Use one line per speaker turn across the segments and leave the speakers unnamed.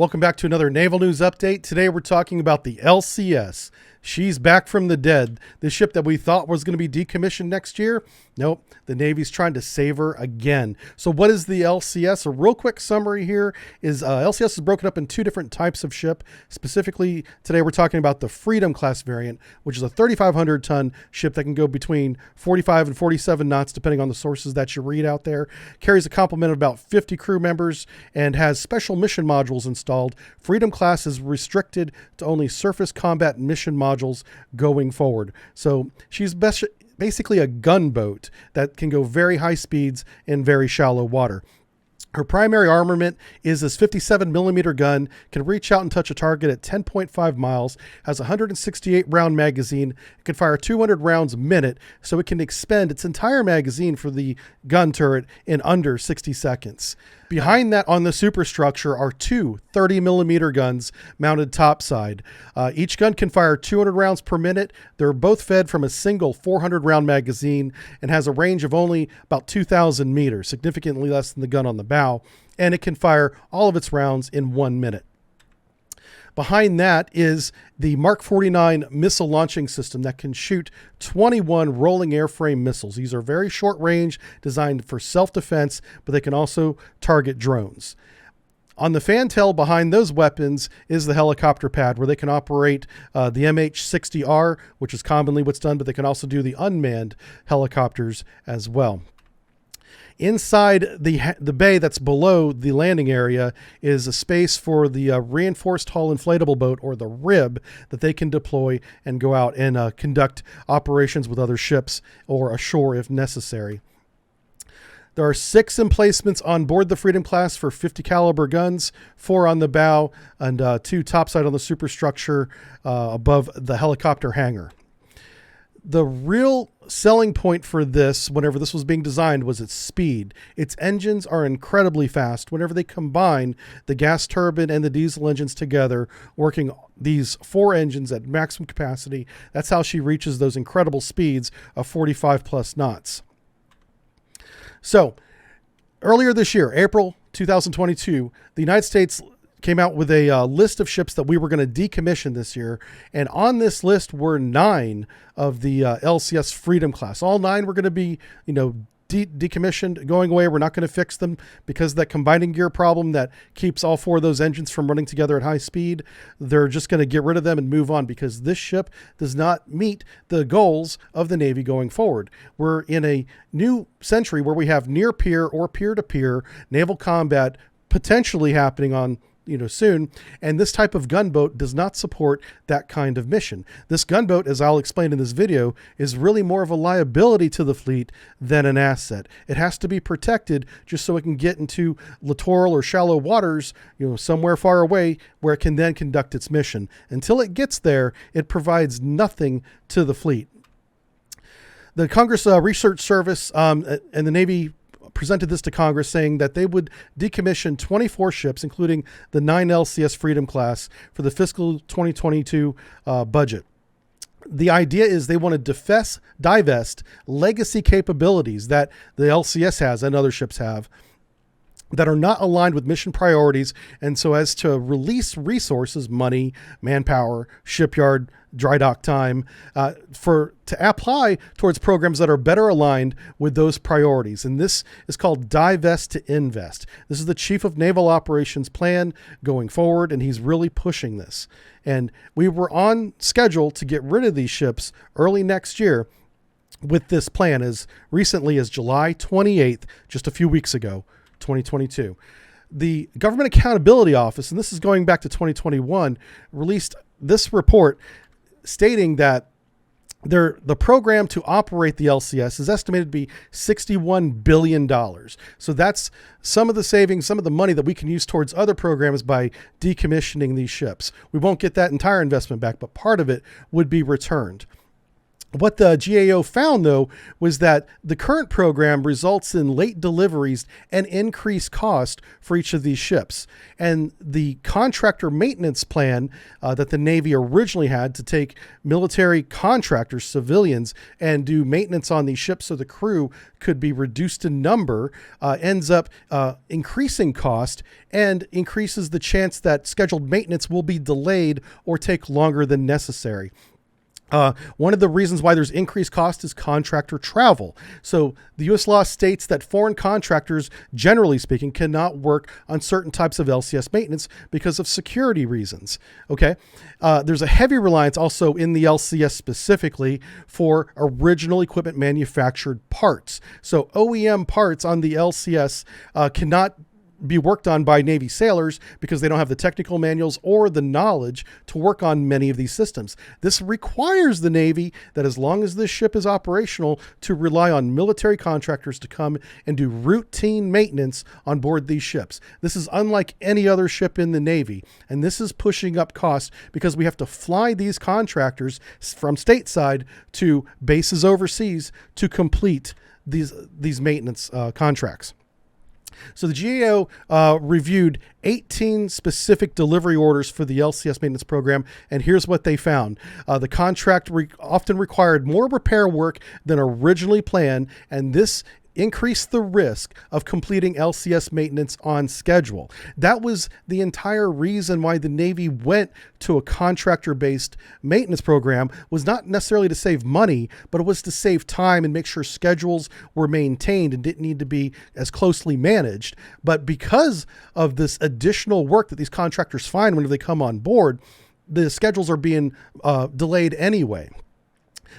Welcome back to another Naval News Update. Today we're talking about the LCS. She's back from the dead. The ship that we thought was going to be decommissioned next year. Nope, the Navy's trying to save her again. So what is the LCS? A real quick summary here is LCS is broken up in two different types of ship. Specifically, today we're talking about the Freedom-class variant, which is a 3,500 ton ship that can go between 45 and 47 knots, depending on the sources that you read out there. Carries a complement of about 50 crew members and has special mission modules installed. Freedom-class is restricted to only surface combat mission modules going forward. So she's basically a gunboat that can go very high speeds in very shallow water. Her primary armament is this 57 millimeter gun, can reach out and touch a target at 10.5 miles, has a 168 round magazine, it can fire 200 rounds a minute, so it can expend its entire magazine for the gun turret in under 60 seconds. Behind that on the superstructure are two 30 millimeter guns mounted topside. Each gun can fire 200 rounds per minute. They're both fed from a single 400 round magazine and has a range of only about 2,000 meters, significantly less than the gun on the bow, and it can fire all of its rounds in 1 minute. Behind that is the Mark 49 missile launching system that can shoot 21 rolling airframe missiles. These are very short range, designed for self-defense, but they can also target drones. On the fantail behind those weapons is the helicopter pad, where they can operate the MH-60R, which is commonly what's done, but they can also do the unmanned helicopters as well. Inside the bay that's below the landing area is a space for the reinforced hull inflatable boat, or the RIB, that they can deploy and go out and conduct operations with other ships or ashore if necessary. There are 6 emplacements on board the Freedom class for 50 caliber guns, 4 on the bow and 2 topside on the superstructure above the helicopter hangar. The real selling point for this, whenever this was being designed, was its speed. Its engines are incredibly fast. Whenever they combine the gas turbine and the diesel engines together, working these 4 engines at maximum capacity, that's how she reaches those incredible speeds of 45 plus knots. So earlier this year, April 2022, the United States came out with a list of ships that we were going to decommission this year. And on this list were 9 of the LCS Freedom class. All 9 were going to be, decommissioned, going away. We're not going to fix them because of that combining gear problem that keeps all 4 of those engines from running together at high speed. They're just going to get rid of them and move on because this ship does not meet the goals of the Navy going forward. We're in a new century where we have near peer or peer-to-peer naval combat potentially happening on soon, and this type of gunboat does not support that kind of mission. This gunboat, as I'll explain in this video, is really more of a liability to the fleet than an asset. It has to be protected just so it can get into littoral or shallow waters, somewhere far away where it can then conduct its mission. Until it gets there, it provides nothing to the fleet. The Congress Research Service and the Navy presented this to Congress, saying that they would decommission 24 ships, including the 9 LCS Freedom class, for the fiscal 2022 budget. The idea is they want to divest legacy capabilities that the LCS has and other ships have that are not aligned with mission priorities, and so as to release resources, money, manpower, shipyard, dry dock time, to apply towards programs that are better aligned with those priorities. And this is called divest to invest. This is the Chief of Naval Operations plan going forward, and he's really pushing this. And we were on schedule to get rid of these ships early next year with this plan as recently as July 28th, just a few weeks ago, 2022. The Government Accountability Office, and this is going back to 2021, released this report stating that the program to operate the LCS is estimated to be $61 billion. So that's some of the savings, some of the money that we can use towards other programs by decommissioning these ships. We won't get that entire investment back, but part of it would be returned. What the GAO found, though, was that the current program results in late deliveries and increased cost for each of these ships. And the contractor maintenance plan that the Navy originally had to take military contractors, civilians, and do maintenance on these ships so the crew could be reduced in number ends up increasing cost and increases the chance that scheduled maintenance will be delayed or take longer than necessary. One of the reasons why there's increased cost is contractor travel. So the U.S. law states that foreign contractors, generally speaking, cannot work on certain types of LCS maintenance because of security reasons. Okay. There's a heavy reliance also in the LCS specifically for original equipment manufactured parts. So OEM parts on the LCS cannot be worked on by Navy sailors because they don't have the technical manuals or the knowledge to work on many of these systems. This requires the Navy that as long as this ship is operational to rely on military contractors to come and do routine maintenance on board these ships. This is unlike any other ship in the Navy, and this is pushing up costs because we have to fly these contractors from stateside to bases overseas to complete these maintenance contracts. So the GAO reviewed 18 specific delivery orders for the LCS maintenance program, and here's what they found. The contract often required more repair work than originally planned, and this increased the risk of completing LCS maintenance on schedule. That was the entire reason why the Navy went to a contractor-based maintenance program, was not necessarily to save money, but it was to save time and make sure schedules were maintained and didn't need to be as closely managed. But because of this additional work that these contractors find when they come on board, the schedules are being delayed anyway.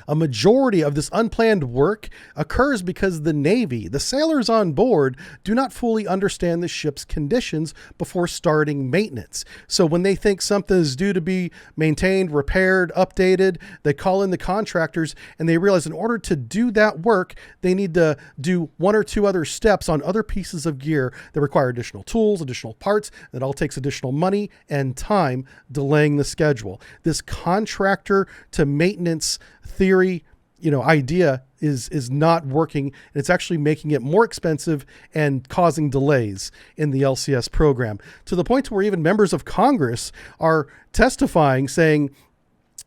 A majority of this unplanned work occurs because the Navy, the sailors on board, do not fully understand the ship's conditions before starting maintenance. So when they think something is due to be maintained, repaired, updated, they call in the contractors and they realize in order to do that work, they need to do one or two other steps on other pieces of gear that require additional tools, additional parts. That all takes additional money and time, delaying the schedule. This contractor to maintenance theory, idea is not working. And it's actually making it more expensive and causing delays in the LCS program, to the point where even members of Congress are testifying saying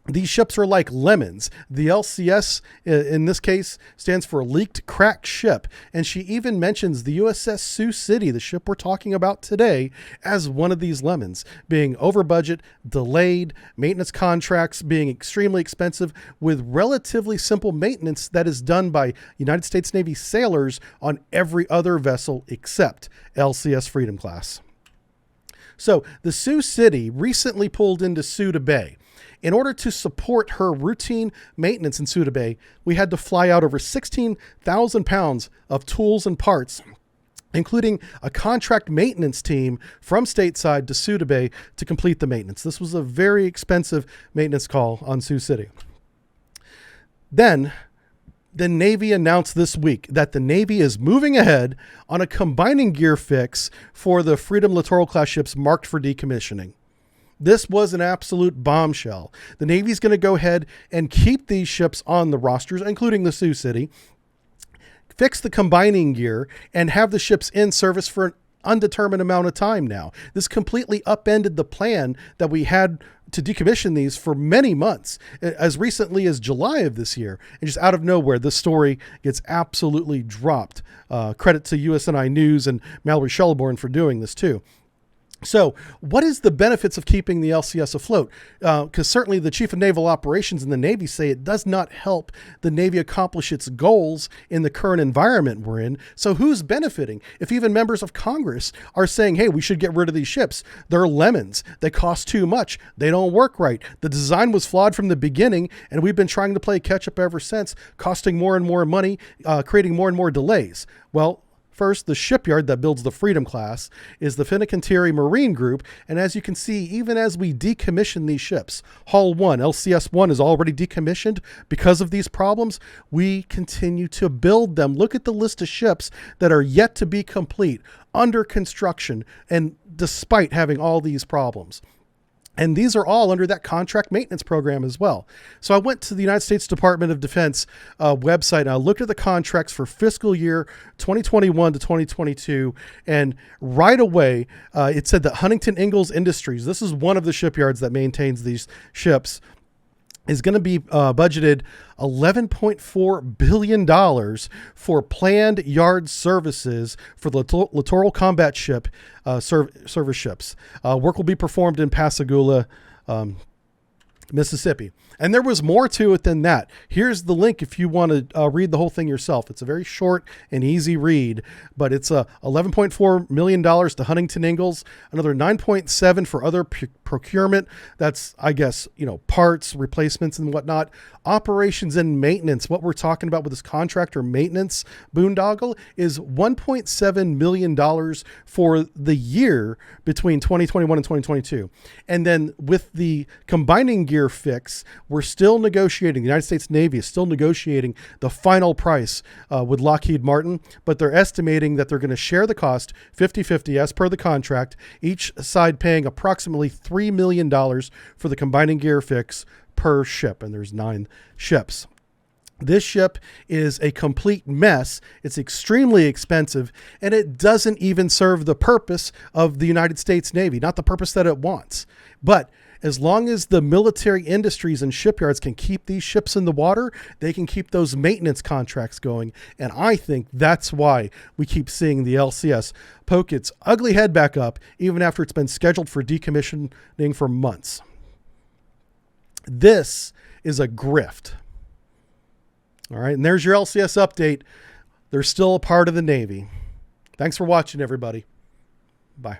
these ships are like lemons. The LCS, in this case, stands for Leaked Cracked Ship. And she even mentions the USS Sioux City, the ship we're talking about today, as one of these lemons, being over budget, delayed, maintenance contracts being extremely expensive, with relatively simple maintenance that is done by United States Navy sailors on every other vessel except LCS Freedom class. So the Sioux City recently pulled into Suda Bay. In order to support her routine maintenance in Suda Bay, we had to fly out over 16,000 pounds of tools and parts, including a contract maintenance team from stateside to Suda Bay to complete the maintenance. This was a very expensive maintenance call on Sioux City. Then the Navy announced this week that the Navy is moving ahead on a combining gear fix for the Freedom Littoral class ships marked for decommissioning. This was an absolute bombshell. The Navy's going to go ahead and keep these ships on the rosters, including the Sioux City, fix the combining gear, and have the ships in service for an undetermined amount of time now. This completely upended the plan that we had to decommission these for many months, as recently as July of this year. And just out of nowhere, this story gets absolutely dropped. Credit to USNI News and Mallory Shelbourne for doing this too. So what is the benefits of keeping the LCS afloat? Because certainly the Chief of Naval Operations in the Navy say it does not help the Navy accomplish its goals in the current environment we're in. So who's benefiting? If even members of Congress are saying, hey, we should get rid of these ships. They're lemons. They cost too much. They don't work right. The design was flawed from the beginning, and we've been trying to play catch up ever since, costing more and more money, creating more and more delays. Well, first, the shipyard that builds the Freedom class is the Fincantieri Marine Group. And as you can see, even as we decommission these ships, Hull 1, LCS 1 is already decommissioned because of these problems. We continue to build them. Look at the list of ships that are yet to be complete, under construction, and despite having all these problems. And these are all under that contract maintenance program as well. So I went to the United States Department of Defense website, and I looked at the contracts for fiscal year 2021 to 2022. And right away, it said that Huntington Ingalls Industries, this is one of the shipyards that maintains these ships, is going to be budgeted $11.4 billion for planned yard services for the Littoral Combat Ship service ships. Work will be performed in Pascagoula, Mississippi. And there was more to it than that. Here's the link if you want to read the whole thing yourself. It's a very short and easy read, but it's $11.4 million to Huntington Ingalls, another $9.7 for other procurement. That's, I guess, parts, replacements and whatnot. Operations and maintenance. What we're talking about with this contractor maintenance boondoggle is $1.7 million for the year between 2021 and 2022. And then with the combining gear fix, we're still negotiating. The United States Navy is still negotiating the final price with Lockheed Martin, but they're estimating that they're going to share the cost 50-50 as per the contract, each side paying approximately $3 million for the combining gear fix per ship. And there's 9 ships. This ship is a complete mess. It's extremely expensive, and it doesn't even serve the purpose of the United States Navy, not the purpose that it wants. But as long as the military industries and shipyards can keep these ships in the water, they can keep those maintenance contracts going. And I think that's why we keep seeing the LCS poke its ugly head back up, even after it's been scheduled for decommissioning for months. This is a grift. All right, and there's your LCS update. They're still a part of the Navy. Thanks for watching, everybody. Bye.